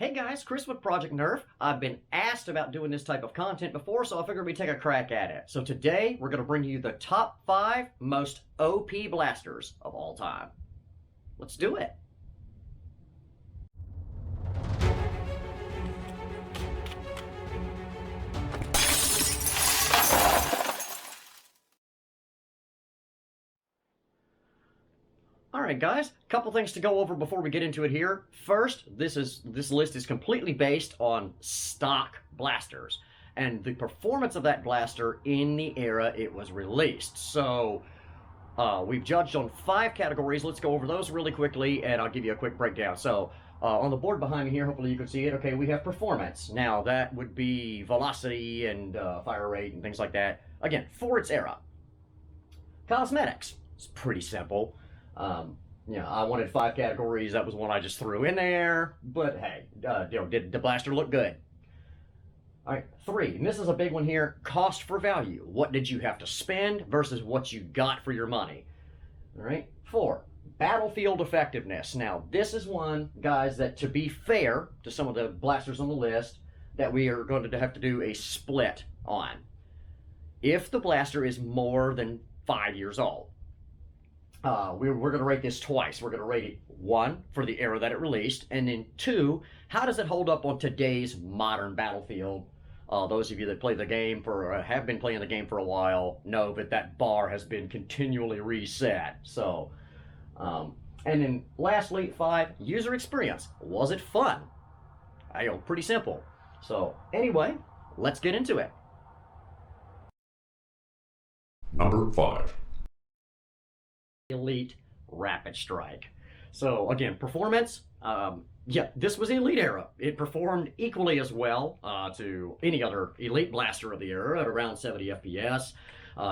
Hey guys, Chris with Project Nerf. I've been asked about doing this type of content before, so I figured we'd take a crack at it. So today, we're going to bring you the top 5 most OP blasters of all time. Let's do it. Alright guys, a couple things to go over before we get into it here. First, this list is completely based on stock blasters and the performance of that blaster in the era it was released. So we've judged on 5 categories. Let's go over those really quickly and I'll give you a quick breakdown. So on the board behind me here, hopefully you can see it. Okay, we have performance. Now that would be velocity and fire rate and things like that. Again, for its era. Cosmetics. It's pretty simple. I wanted 5 categories. That was one I just threw in there. But hey, did the blaster look good? All right, 3, and this is a big one here. Cost for value. What did you have to spend versus what you got for your money? All right, 4, battlefield effectiveness. Now, this is one, guys, that to be fair to some of the blasters on the list, that we are going to have to do a split on. If the blaster is more than 5 years old, we're going to rate this twice. We're going to rate it 1 for the era that it released, and then 2, how does it hold up on today's modern battlefield? Those of you that play the game have been playing the game for a while know that that bar has been continually reset. So, and then lastly, 5, user experience. Was it fun? Pretty simple. So anyway, let's get into it. Number 5. Elite Rapid Strike. So again, performance, this was the Elite era. It performed equally as well to any other Elite blaster of the era at around 70 FPS.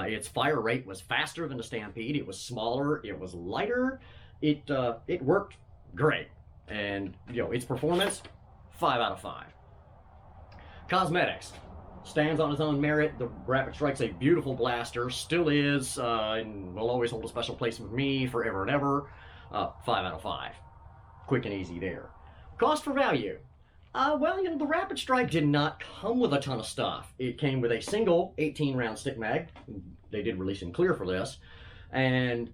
Its fire rate was faster than the Stampede. It was smaller. It was lighter. It worked great. And its performance, 5 out of 5. Cosmetics. Stands on its own merit. The Rapid Strike's a beautiful blaster, still is, and will always hold a special place with me forever and ever. 5 out of 5. Quick and easy there. Cost for value. The Rapid Strike did not come with a ton of stuff. It came with a single 18-round stick mag. They did release in clear for this. And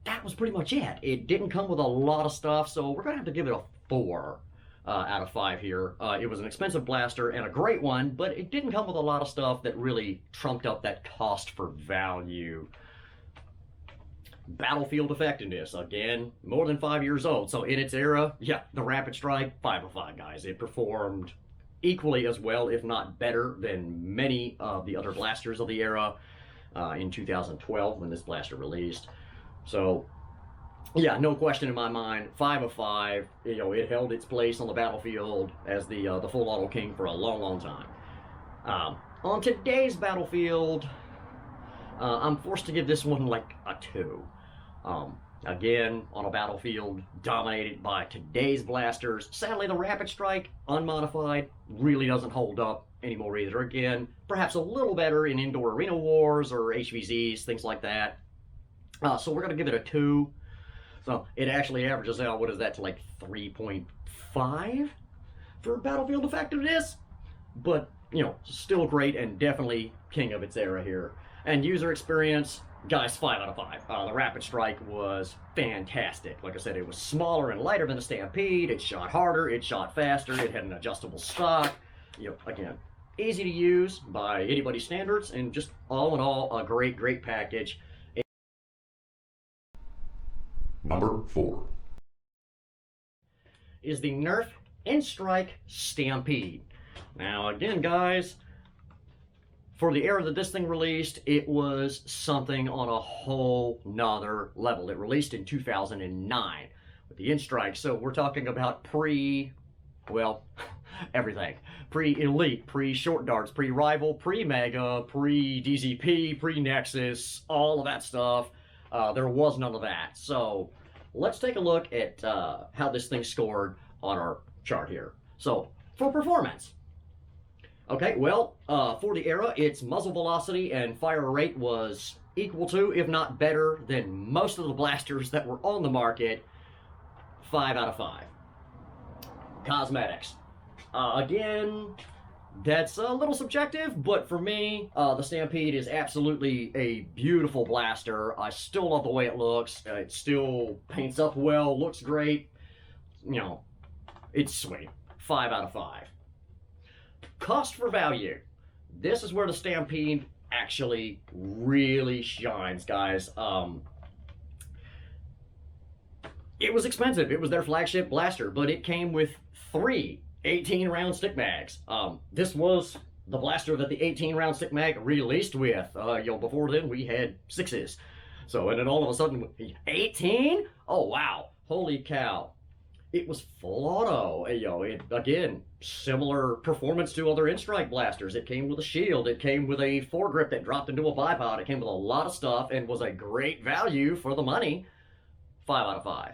that was pretty much it. It didn't come with a lot of stuff, so we're going to have to give it a 4. Out of 5 here. It was an expensive blaster and a great one, but it didn't come with a lot of stuff that really trumped up that cost for value. Battlefield effectiveness, again, more than 5 years old. So in its era, the Rapid Strike, 5 of 5, guys. It performed equally as well, if not better, than many of the other blasters of the era in 2012 when this blaster released. So no question in my mind, 5 of 5. It held its place on the battlefield as the full auto king for a long, long time. On today's battlefield, I'm forced to give this one like a 2. Again, on a battlefield dominated by today's blasters, sadly the Rapid Strike, unmodified, really doesn't hold up anymore either. Again, perhaps a little better in indoor arena wars or HVZs, things like that. So we're going to give it a 2. So it actually averages out, what is that, to like 3.5 for battlefield effectiveness? But, still great and definitely king of its era here. And user experience, guys, 5 out of 5. The Rapid Strike was fantastic. Like I said, it was smaller and lighter than the Stampede. It shot harder, it shot faster, it had an adjustable stock. Again, easy to use by anybody's standards, and just all in all, a great, great package. Number 4 is the Nerf NStrike Stampede. Now again, guys, for the era that this thing released, it was something on a whole nother level. It released in 2009 with the NStrike, so we're talking about everything. Pre-Elite, pre-Short Darts, pre-Rival, pre-Mega, pre-DZP, pre-Nexus, all of that stuff. There was none of that. So let's take a look at how this thing scored on our chart here. So for performance, okay, for the era, its muzzle velocity and fire rate was equal to, if not better than, most of the blasters that were on the market. 5 out of 5. Cosmetics. Again, that's a little subjective, but for me, the Stampede is absolutely a beautiful blaster. I still love the way it looks. It still paints up well, looks great. You know, it's sweet. 5 out of 5. Cost for value. This is where the Stampede actually really shines, guys. It was expensive. It was their flagship blaster, but it came with 3 18-round stick mags. This was the blaster that the 18-round stick mag released with. Before then we had 6s. So, and then all of a sudden, 18? Oh, wow. Holy cow. It was full auto. Again, similar performance to other NStrike blasters. It came with a shield. It came with a foregrip that dropped into a bipod. It came with a lot of stuff and was a great value for the money. 5 out of 5.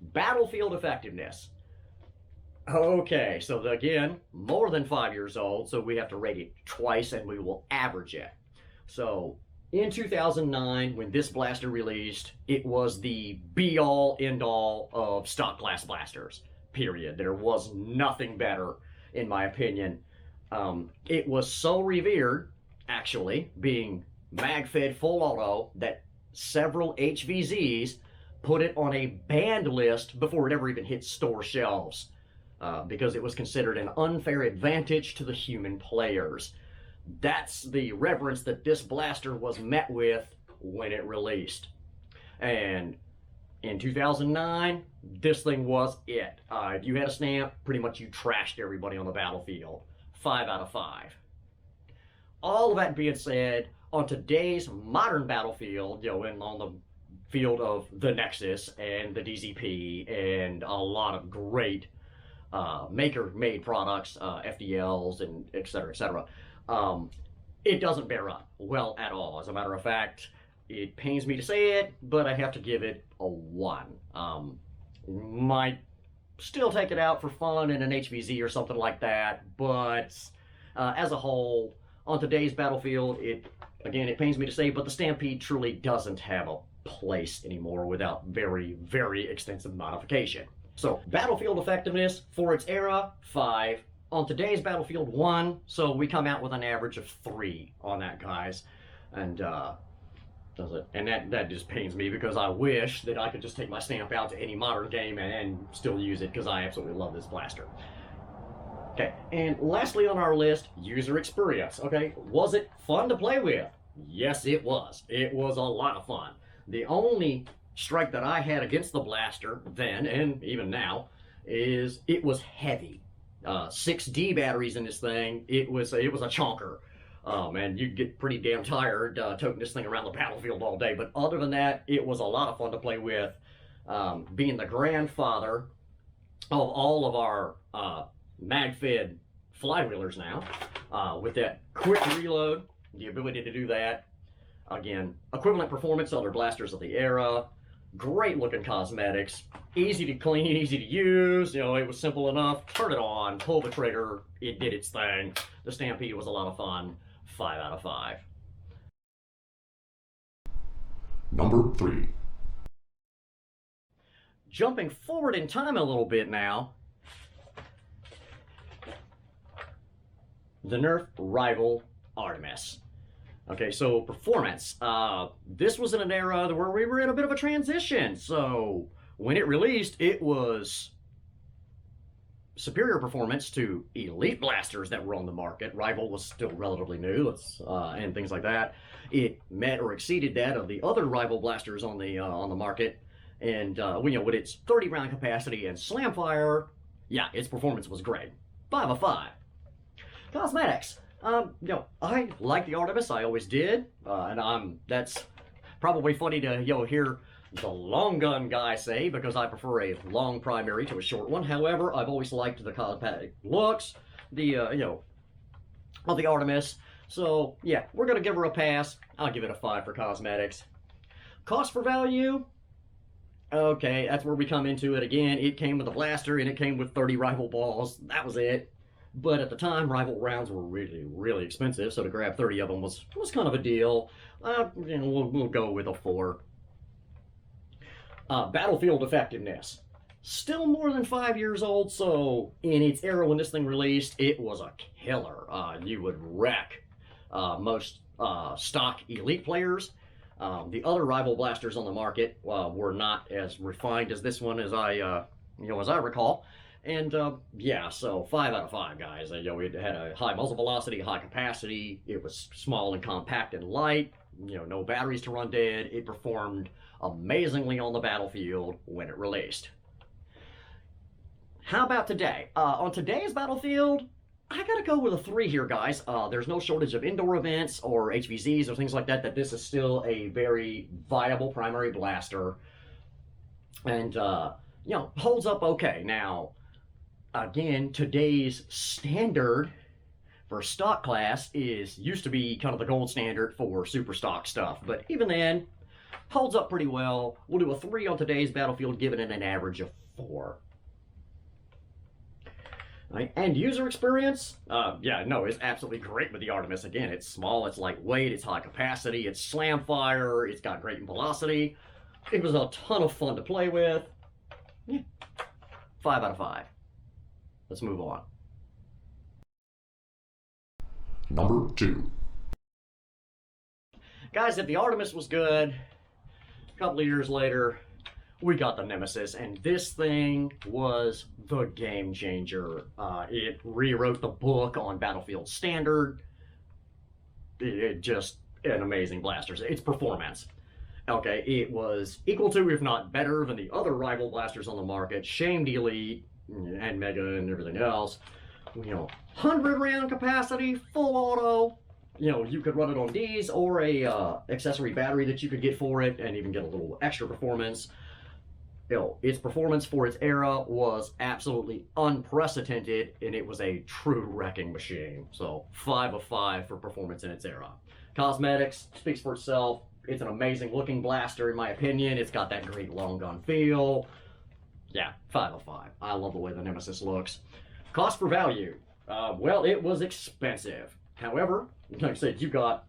Battlefield effectiveness. Okay, so again, more than 5 years old, so we have to rate it twice and we will average it. So, in 2009, when this blaster released, it was the be-all, end-all of stock class blasters, period. There was nothing better, in my opinion. It was so revered, actually, being mag-fed full auto, that several HVZs put it on a banned list before it ever even hit store shelves, because it was considered an unfair advantage to the human players. That's the reverence that this blaster was met with when it released. And in 2009, this thing was it. If you had a stamp, pretty much you trashed everybody on the battlefield. 5 out of 5. All of that being said, on today's modern battlefield, and on the field of the Nexus and the DZP and a lot of great maker-made products, FDLs and et cetera, it doesn't bear up well at all. As a matter of fact, it pains me to say it, but I have to give it a 1. Might still take it out for fun in an HVZ or something like that, but as a whole, on today's battlefield, it pains me to say, but the Stampede truly doesn't have a place anymore without very, very extensive modification. So, battlefield effectiveness for its era, 5. On today's battlefield, 1. So we come out with an average of 3 on that, guys. And that just pains me, because I wish that I could just take my stamp out to any modern game and still use it, because I absolutely love this blaster. Okay, and lastly on our list, user experience. Okay, was it fun to play with? Yes, it was. It was a lot of fun. The only strike that I had against the blaster then, and even now, is it was heavy. 6D batteries in this thing. It was a chonker. And you'd get pretty damn tired toting this thing around the battlefield all day. But other than that, it was a lot of fun to play with. Being the grandfather of all of our mag-fed flywheelers now, with that quick reload, the ability to do that. Again, equivalent performance to other blasters of the era. Great looking cosmetics, easy to clean, easy to use. It was simple enough. Turn it on, pull the trigger, it did its thing. The Stampede was a lot of fun. 5 out of 5. Number 3. Jumping forward in time a little bit now, the Nerf rival Artemis. Okay, so performance. This was in an era where we were in a bit of a transition. So when it released, it was superior performance to elite blasters that were on the market. Rival was still relatively new, and things like that. It met or exceeded that of the other rival blasters on the market. And with its 30-round capacity and slam fire, yeah, its performance was great. 5 of 5. Cosmetics. I like the Artemis. I always did, and that's probably funny to hear the long gun guy say, because I prefer a long primary to a short one. However, I've always liked the cosmetic looks, of the Artemis. So yeah, we're gonna give her a pass. I'll give it a 5 for cosmetics. Cost for value. Okay, that's where we come into it again. It came with a blaster and it came with 30 rival balls. That was it. But at the time, rival rounds were really, really expensive, so to grab 30 of them was kind of a deal. We'll go with a 4. Battlefield effectiveness. Still more than 5 years old, so in its era when this thing released, it was a killer. You would wreck most stock elite players. The other rival blasters on the market were not as refined as this one, as I recall. And yeah, so 5 out of 5, guys. It had a high muzzle velocity, high capacity. It was small and compact and light. No batteries to run dead. It performed amazingly on the battlefield when it released. How about today? On today's battlefield, I gotta go with a 3 here, guys. There's no shortage of indoor events or HVZs or things like that, this is still a very viable primary blaster. And, holds up okay. Now, again, today's standard for stock class used to be kind of the gold standard for super stock stuff. But even then, holds up pretty well. We'll do a 3 on today's battlefield, giving it an average of 4. Right. And user experience, it's absolutely great with the Artemis. Again, it's small, it's lightweight, it's high capacity, it's slam fire, it's got great velocity. It was a ton of fun to play with. Yeah. 5 out of 5. Let's move on. Number 2. Guys, if the Artemis was good, a couple of years later, we got the Nemesis, and this thing was the game changer. It rewrote the book on Battlefield Standard. It just an amazing blaster. Its performance. Okay, it was equal to, if not better, than the other rival blasters on the market, Shamed Elite and Mega and everything else. 100 round capacity, full auto. You could run it on Ds or a accessory battery that you could get for it, and even get a little extra performance. Its performance for its era was absolutely unprecedented, and it was a true wrecking machine. So 5 of 5 for performance in its era. Cosmetics speaks for itself. It's an amazing looking blaster, in my opinion. It's got that great long gun feel. Yeah, 5 of 5. I love the way the Nemesis looks. Cost for value. Well, it was expensive. However, like I said, you got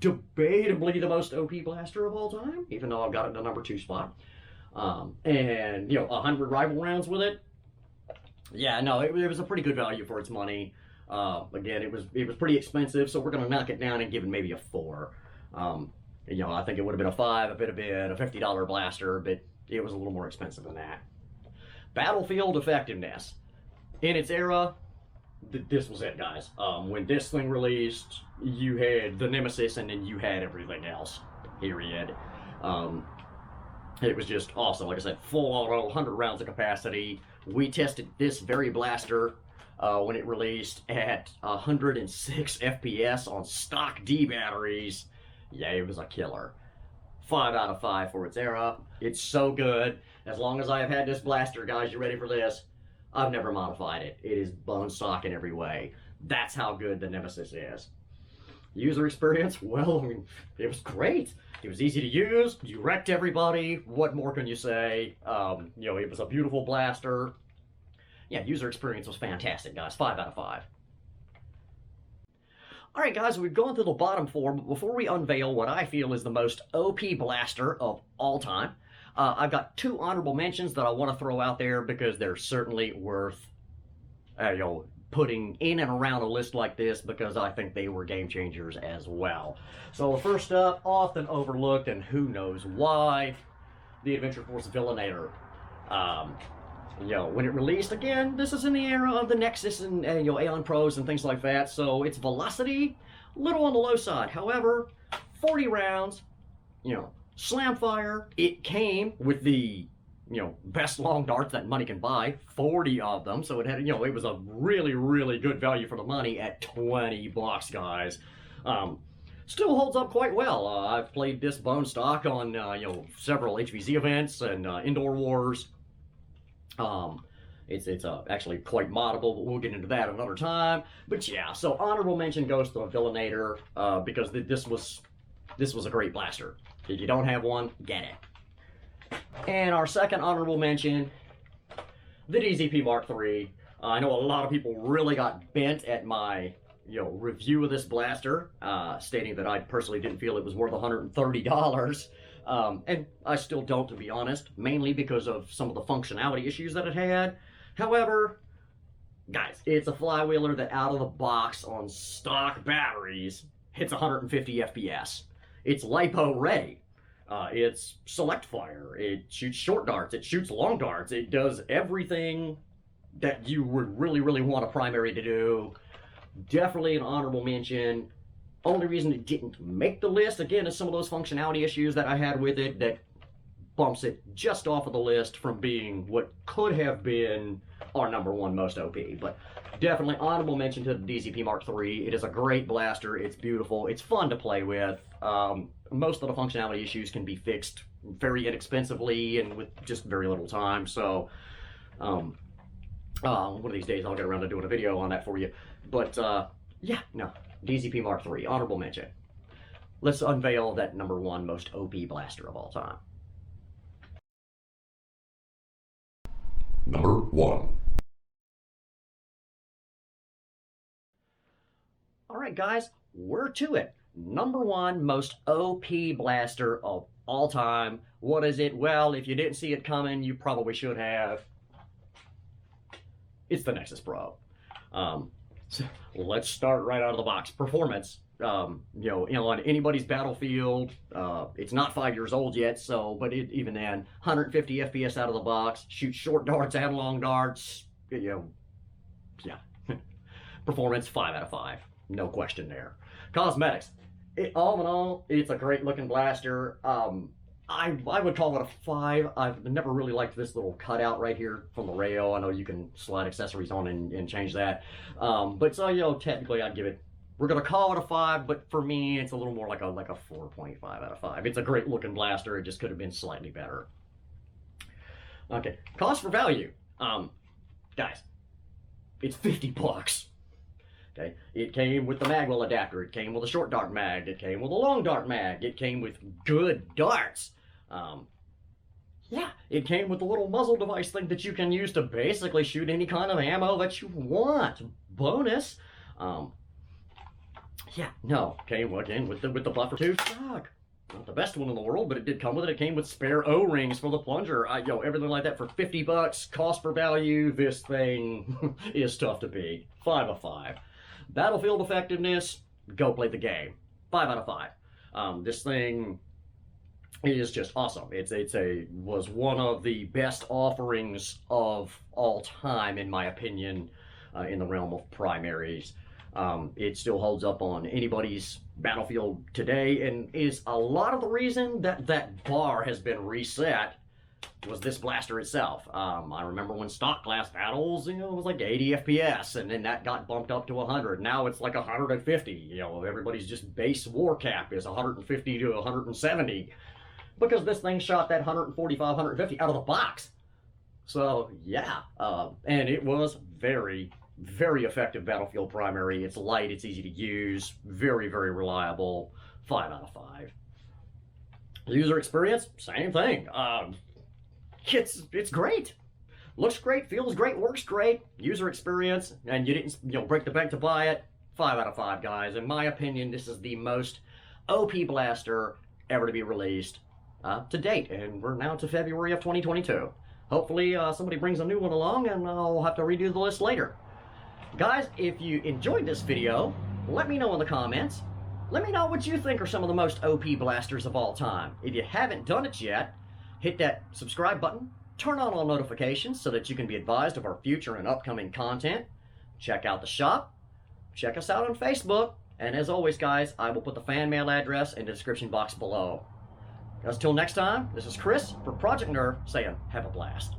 debatably the most OP blaster of all time, even though I've got it in the number 2 spot. And 100 rival rounds with it. Yeah, no, it was a pretty good value for its money. Again, it was pretty expensive, so we're gonna knock it down and give it maybe a 4. I think it would have been a 5 if it had been a $50 blaster, but it was a little more expensive than that. Battlefield effectiveness. In its era, this was it, guys. When this thing released, you had the Nemesis, and then you had everything else. Period. It was just awesome. Like I said, full auto, 100 rounds of capacity. We tested this very blaster when it released at 106 FPS on stock D batteries. Yeah, it was a killer. 5 out of 5 for its era. It's so good. As long as I have had this blaster, guys, you ready for this? I've never modified it. It is bone stock in every way. That's how good the Nemesis is. User experience, well, I mean, it was great. It was easy to use. You wrecked everybody. What more can you say? It was a beautiful blaster. Yeah, user experience was fantastic, guys. 5 out of 5. All right, guys, we've gone through the bottom 4, but before we unveil what I feel is the most OP blaster of all time, I've got 2 honorable mentions that I want to throw out there because they're certainly worth, putting in and around a list like this because I think they were game changers as well. So first up, often overlooked and who knows why, the Adventure Force Villainator. When it released, again, this is in the era of the Nexus and Aeon Pros and things like that, so its velocity, little on the low side. However, 40 rounds, slam fire. It came with the best long darts that money can buy, 40 of them. So it had, it was a really, really good value for the money at $20, guys. Still holds up quite well. I've played this bone stock on, several HVZ events and indoor wars. It's actually quite moddable, but we'll get into that another time. But yeah, so honorable mention goes to a Villainator because this was a great blaster. If you don't have one, get it. And our second honorable mention, the DZP Mark III. I know a lot of people really got bent at my review of this blaster, stating that I personally didn't feel it was worth $130. And I still don't, to be honest, mainly because of some of the functionality issues that it had. However, guys, it's a flywheeler that out of the box on stock batteries hits 150 FPS. It's LiPo ready. It's select fire. It shoots short darts. It shoots long darts. It does everything that you would really, really want a primary to do. Definitely an honorable mention. Only reason it didn't make the list, again, is some of those functionality issues that I had with it that bumps it just off of the list from being what could have been our #1 most OP. But definitely honorable mention to the DZP Mark III. It is a great blaster. It's beautiful. It's fun to play with. Most of the functionality issues can be fixed very inexpensively and with just very little time. So one of these days I'll get around to doing a video on that for you. But yeah, no, DZP Mark III, honorable mention. Let's unveil that #1 most OP blaster of all time. Number 1. All right, guys, we're to it. #1 most OP blaster of all time. What is it? Well, if you didn't see it coming, you probably should have. It's the Nexus Pro. So let's start right out of the box. Performance. You know, on anybody's battlefield, it's not 5 years old yet, so, but even then, 150 FPS out of the box, shoots short darts and long darts, you know, yeah. Performance, 5 out of 5. No question there. Cosmetics. All in all, it's a great looking blaster. I would call it a 5. I've never really liked this little cutout right here from the rail. I know you can slide accessories on and change that. But so, you know, technically I'd give it, we're going to call it a 5, but for me, it's a little more like a 4.5 out of 5. It's a great looking blaster. It just could have been slightly better. Okay, cost for value. Guys, it's $50. Okay, it came with the magwell adapter. It came with a short dart mag. It came with a long dart mag. It came with good darts. Yeah, it came with a little muzzle device thing that you can use to basically shoot any kind of ammo that you want. Bonus. Yeah, no, came again with the buffer tube stock. Not the best one in the world, but it did come with it. It came with spare O-rings for the plunger. You know, everything like that for $50. Cost per value, this thing is tough to beat. 5 of 5. Battlefield effectiveness, go play the game. 5 out of 5. This thing is just awesome. Was one of the best offerings of all time, in my opinion, in the realm of primaries. It still holds up on anybody's battlefield today, and is a lot of the reason that that bar has been reset was this blaster itself. I remember when stock class battles, you know, it was like 80 FPS, and then that got bumped up to 100. Now it's like 150. You know, everybody's just base war cap is 150 to 170 because this thing shot that 145, 150 out of the box. So yeah, and it was very effective battlefield primary. It's light, it's easy to use, very reliable. 5 out of 5. User experience, same thing. It's great. Looks great, feels great, works great. User experience, and you didn't, you know, break the bank to buy it. 5 out of 5, guys. In my opinion, this is the most OP blaster ever to be released to date, and we're now to February of 2022. Hopefully somebody brings a new one along, and I'll have to redo the list later. Guys, if you enjoyed this video, let me know in the comments. Let me know what you think are some of the most OP blasters of all time. If you haven't done it yet, hit that subscribe button, turn on all notifications so that you can be advised of our future and upcoming content. Check out the shop, check us out on Facebook, and as always, guys, I will put the fan mail address in the description box below. Until next time, this is Chris for Project Nerf saying, have a blast.